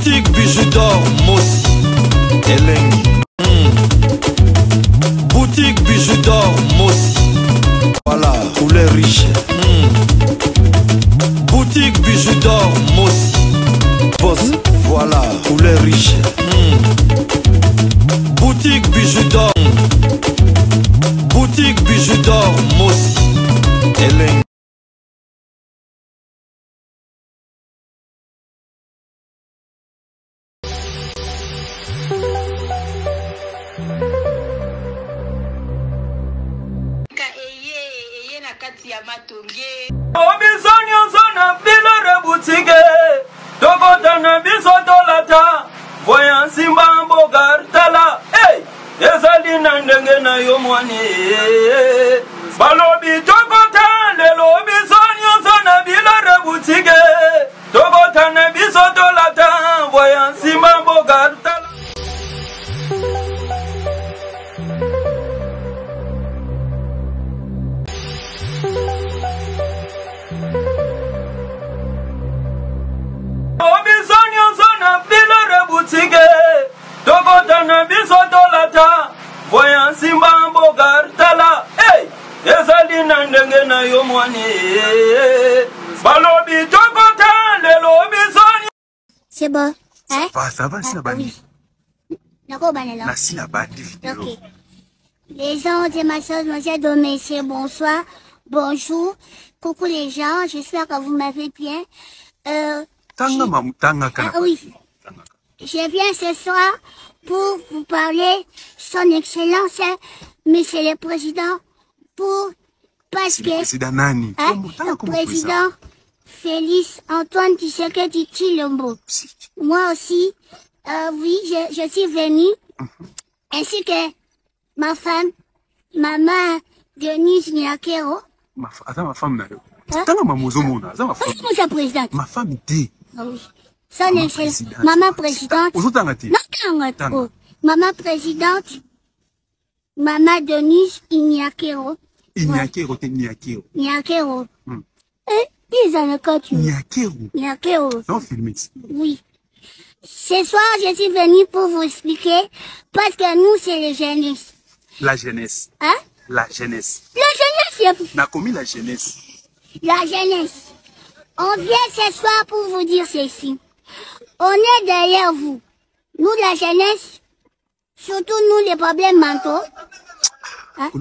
Boutique bijoux d'or Mossi Elengi. Boutique bijoux d'or Mossi. Voilà, couleur riche. Boutique bijoux d'or Mossi. Boss, voilà, couleur riche. Boutique bijoux d'or. Boutique bijoux d'or Mossi Elengi. Obizoni ozona filore boutique Tokotana bisotolata Voyan simba mbogartala Hey! Ezali nandenge na yomwani Balobi tokotane Obizoni ozona filore boutique Tokotana bisotolata Voyan simba mbogartala Tokotana bisotolata Voyan simba mbogartala Hey! Ezali nandenge na yomwani Balobi tokotane Obizoni. C'est bon, hein? Ça va, c'est la bani. Merci la bani. Ok. Les gens de ma soeur, monsieur Domessier, bonsoir, bonjour. Coucou les gens, j'espère que vous m'avez bien. Oui. Je viens ce soir pour vous parler, Son Excellence, Monsieur le Président, parce que le Président Félix Antoine Tshisekedi Tshilombo. Moi aussi, oui, je suis venue, ainsi que ma femme, maman Denise Niakero. Ma femme, ma femme dit. Oui. Son Excellence, maman présidente. Non, maman présidente, maman Denise Niakero. Niakero. Ils en ont quand Niakero. Non, filmé. Oui. Ce soir, je suis venue pour vous expliquer, parce que nous, c'est les jeunesses. La jeunesse. Hein? La jeunesse. La jeunesse, n'a commis la jeunesse. La jeunesse. On vient ce soir pour vous dire ceci. On est derrière vous. Nous, la jeunesse, surtout nous, les problèmes mentaux. Hein?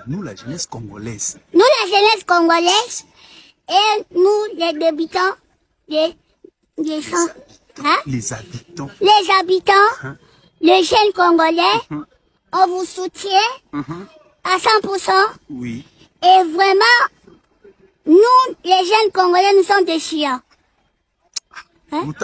Nous, la jeunesse congolaise. Nous, la jeunesse congolaise. Et nous, les débutants, les habitants. Les habitants, les jeunes congolais, on vous soutient à 100%. Oui. Et vraiment, nous, les jeunes congolais, nous sommes des chiens. Son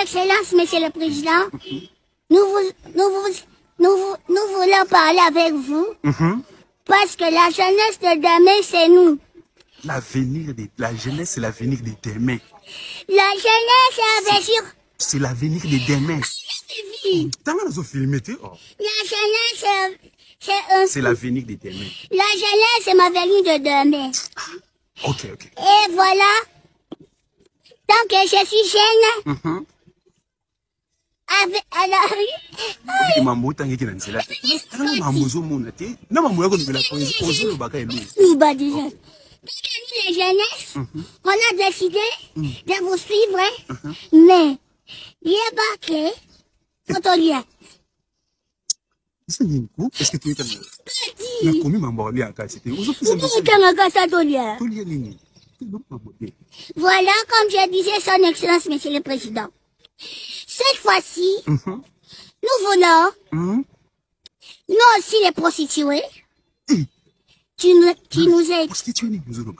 Excellence, Monsieur le Président, nous voulons parler avec vous parce que la jeunesse de demain, c'est nous. La jeunesse, c'est l'avenir de demain. La jeunesse, c'est l'avenir de demain. La jeunesse, c'est l'avenir de demain. La jeunesse, c'est ma venue de demain. Ok. Et voilà, tant que je suis jeune, les jeunesses, on a décidé de vous suivre, mais il n'y a pas que Fotolia. Est-ce que tu es voilà, comme je disais, Son Excellence, Monsieur le Président. Cette fois-ci, nous voulons, nous aussi les prostituées, tu nous aides. Parce que tu es né, nous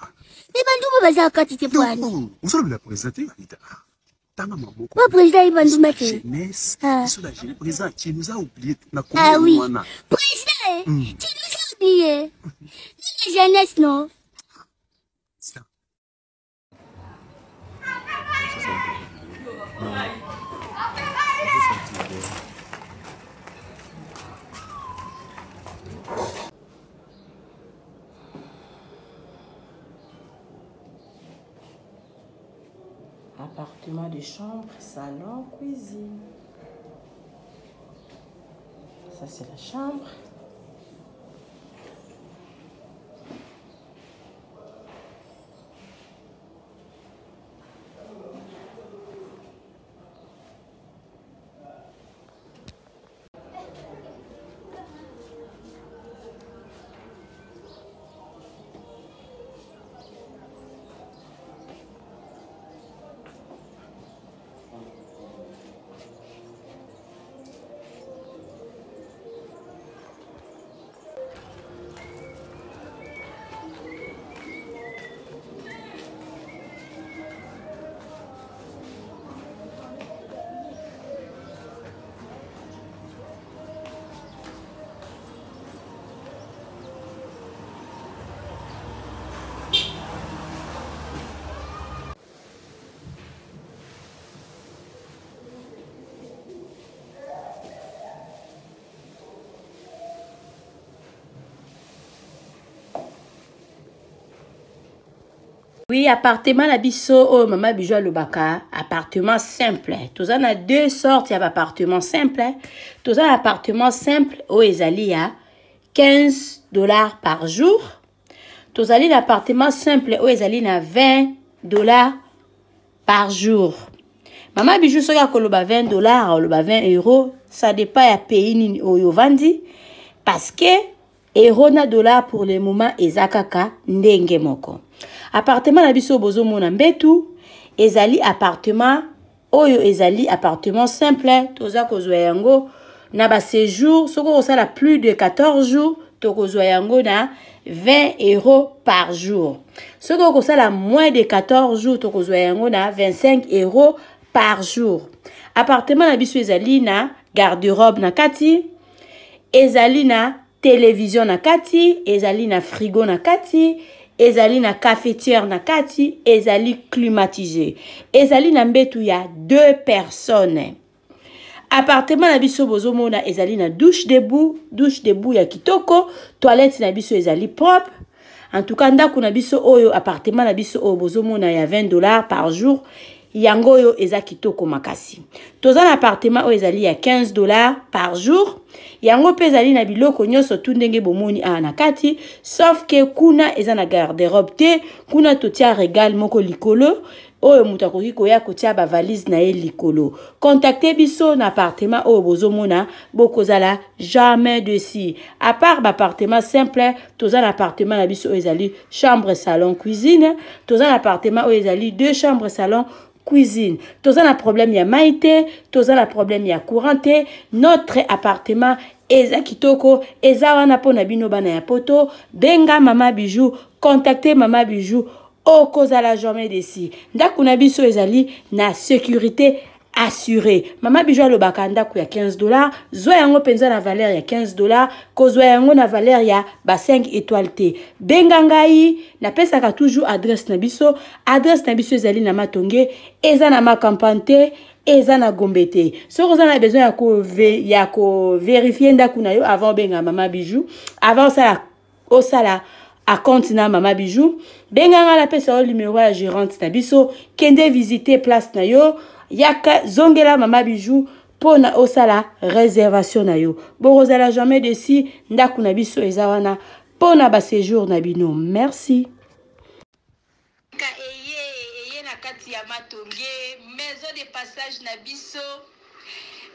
ah oui, président, tu nous as oublié. La jeunesse, non. Appartement de chambre, salon, cuisine. Ça, c'est la chambre. Oui, appartement la biso, oh maman bijou lobaka, appartement simple. Tous en a deux sortes d'appartements simples. Tous en appartement simple, oh ezali à $15 par jour. Tous en appartement simple, oh ezali à $20 par jour. Maman bijou soya koloba $20, koloba 20 €, ça dépend ya pays ni oyo vandi parce que euro na dollar pour le moment ezakaka ndenge moko. Appartement na biso bozo mona mbetu ezali appartement oyo ezali appartement simple toza kozwa yango na ba séjour soko osala plus de 14 jours to kozwa yango na 20 € par jour. Soko osala moins de 14 jours to kozwa yango na 25 € par jour. Appartement na biso ezali na garde-robe na kati, ezali na télévision na kati, ezali na frigo na kati, ezali na cafetière na kati, ezali climatisé. Ezali na mbetu ya 2 personnes. Appartement na biso bozo mona ezali na douche debout ya kitoko, toilette na biso ezali propre. En tout cas ndako na biso oyo appartement na biso oyo bozo mona ya $20 par jour. Yango yo eza kitoko makasi. Toza na appartement oyo ezali ya $15 par jour. Yango pe ezali na biloko nyonso tu ndenge bomoni na kati, sauf que kuna eza na garde-robe te, kuna totia régal moko likolo, oyo muta koki koya kotia ba valise na ye likolo. Contactez biso na appartement oyo bozomona, bokozala jamais dessus. À part ba appartement simple, toza na appartement na biso oyo ezali chambre, salon, cuisine, toza na appartement oyo ezali 2 chambres, salon, cuisine. Tous un problème ya maïté, tous un problème ya couranté. Notre appartement eza kitoko, eza wana pona bino bana ya poto. Benga mama bijou, contactez mama bijou. O kozala jamais desi. Ndaku na biso ezali na sécurité assurée. Mama bijou alobaka ndaku ya $15. Zo yango penza na valeur ya $15. Kozwa yango na valeur ya ba 5 étoiles te. Benga ngai na pesaka toujours adresse na biso. Adresse na biso ezali na Matonge, eza na Makampante, eza na Gombete. So vous avez besoin ya ko vérifier ndaku na yo avant benga mama bijou. Avant ça osala à compte na mama bijou. Benga nga la pesa o numéro ya gérante na biso. Kende visiter place na yo. Yaka zongela mama bijou pona osala réservation na yo. Borozala jamais desi ndaku na biso eza wana pona ba séjour na bino. Merci. Maison de passage na biso.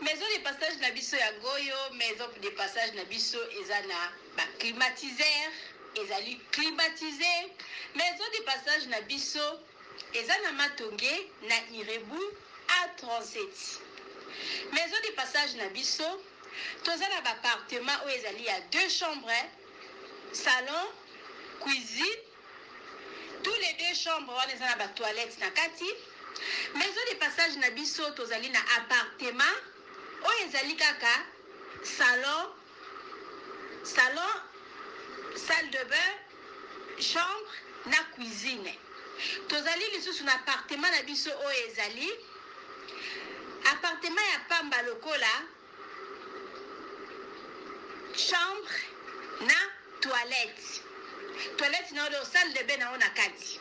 Maison de passage na biso ya goyo, maison de passage na biso ezana ba climatiseur, ezali climatisé. Maison de passage na biso ezana Matonge na Irebu A37. Maison de passage na biso tozana ba appartement où ezali ya 2 chambres, salon, cuisine. Tous les 2 chambres on ezana ba toilette na kati. Maison de passage na biso tozali na appartement oyo ezali kaka salon, salle de bain, chambre na cuisine. Tozali lisusu na appartement na biso oyo ezali appartement ya pamba lokola chambre na toilette na salle de bain na kati.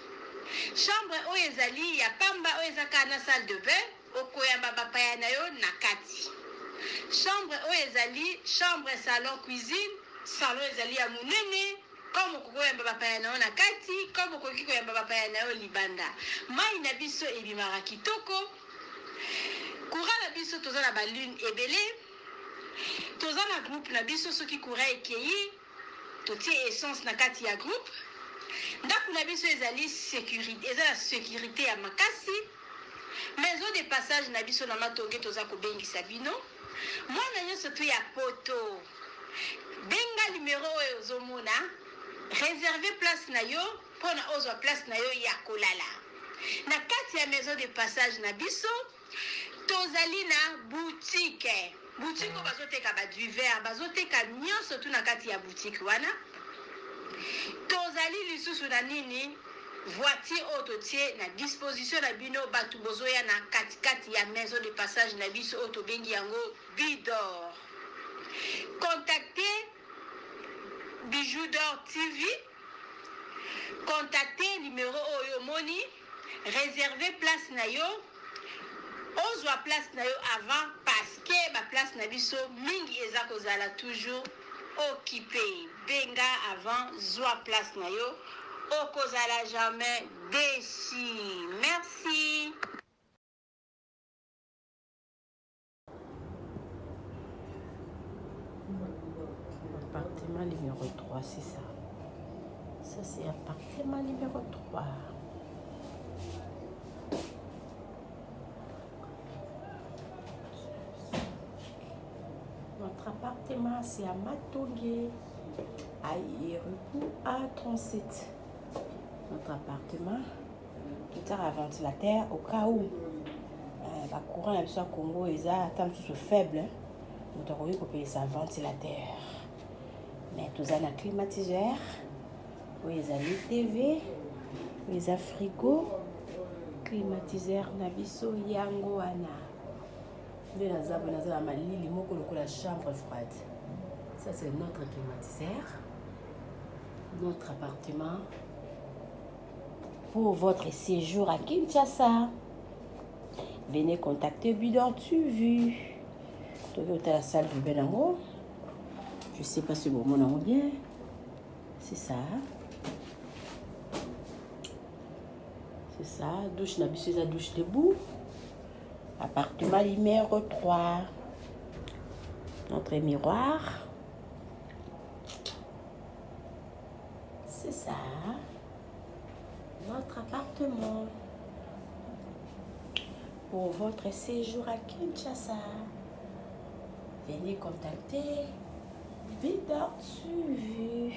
Chambre oyo ezali ya pamba oyo ezaka na salle de bain okoyamba bapaya na yo na kati. Chambre oyo ezali chambre salon cuisine salon ezali ya munene comme okoyamba bapaya na yo na kati comme okoki koyamba bapaya na yo libanda. Mai na biso ebimaka kitoko. Courant na biso toza na balune ebele. Toza na groupe na biso soki courant ekei totie essence na kati ya groupe. Ndako na biso ezali sécurité, ezala sécurité ya makasi. Maison de passage na biso na matonge toza kobengisa bino. Mwana nyonso tu ya poto. Benga numéro oyo ozomona. Réserver place na yo pona ozwa place na yo ya kolala. Na kati ya maison de passage na biso tozali na boutique. Boutique o bazoteka ba du verre, bazoteka nyonso tu na kati ya boutique wana. Tozali lisusu na nini voiture autotie na disposition na bino batu bozoya na kati ya maison de passage na biso auto bengi yango Bidor. Contactez Bijou d'Or TV. Contactez numéro oyo moni. Réservez place na yo. Ozwa place na yo avant parce que ba place na biso mingi eza kozala toujours occupé. Benga avant zwa place na yo. Okozala jamais déçu. Merci. Appartement numéro 3, c'est ça. Ça, c'est appartement numéro 3. Notre appartement, c'est à Matongué, à Irupu, à 37. Notre appartement, tout à ventilateur, au cas où le courant à Congo est faible. Nous avons payer ça ventilateur. Mais tout ça, un climatiseur, oui, il y a les TV, il y a frigo, climatiseur, nabiso, yango, ana. Nous avons la chambre froide. Ça, c'est notre climatiseur, notre appartement. Pour votre séjour à Kinshasa, venez contacter Bidor TV. Tu veux la salle de Benango. Je sais pas si vous m'en bien. C'est ça. C'est ça. Douche n'habitude à douche debout. Appartement numéro 3. Notre miroir. C'est ça. Notre appartement. Pour votre séjour à Kinshasa, venez contacter Bidor TV.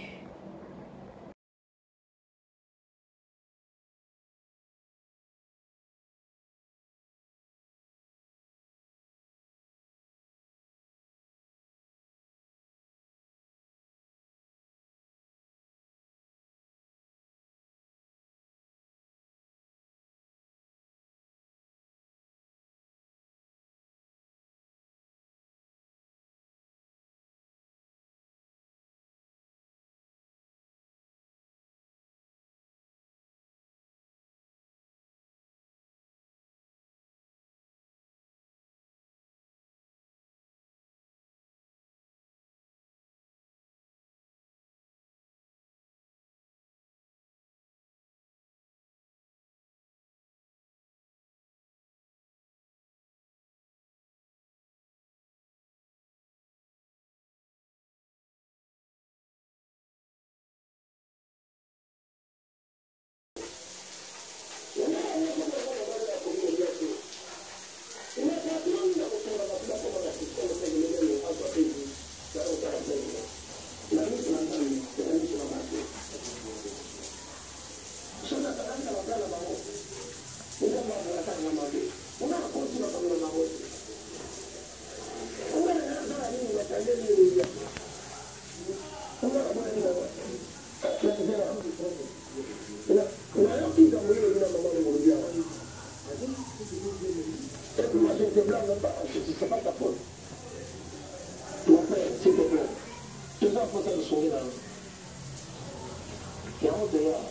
Et en dehors,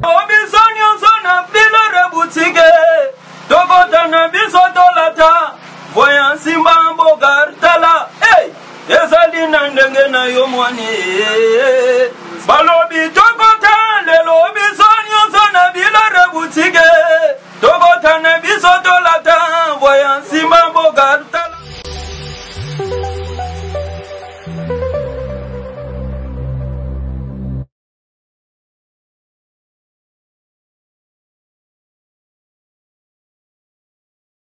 Obisoni osona bilore boutique Tokota na biso tolata Voyant simba mbogartala Hey! Ezali na ndenge na yo mwani Balobi tokota lelo obisoni osona bilore boutique Tokota na biso tolata Voyant simba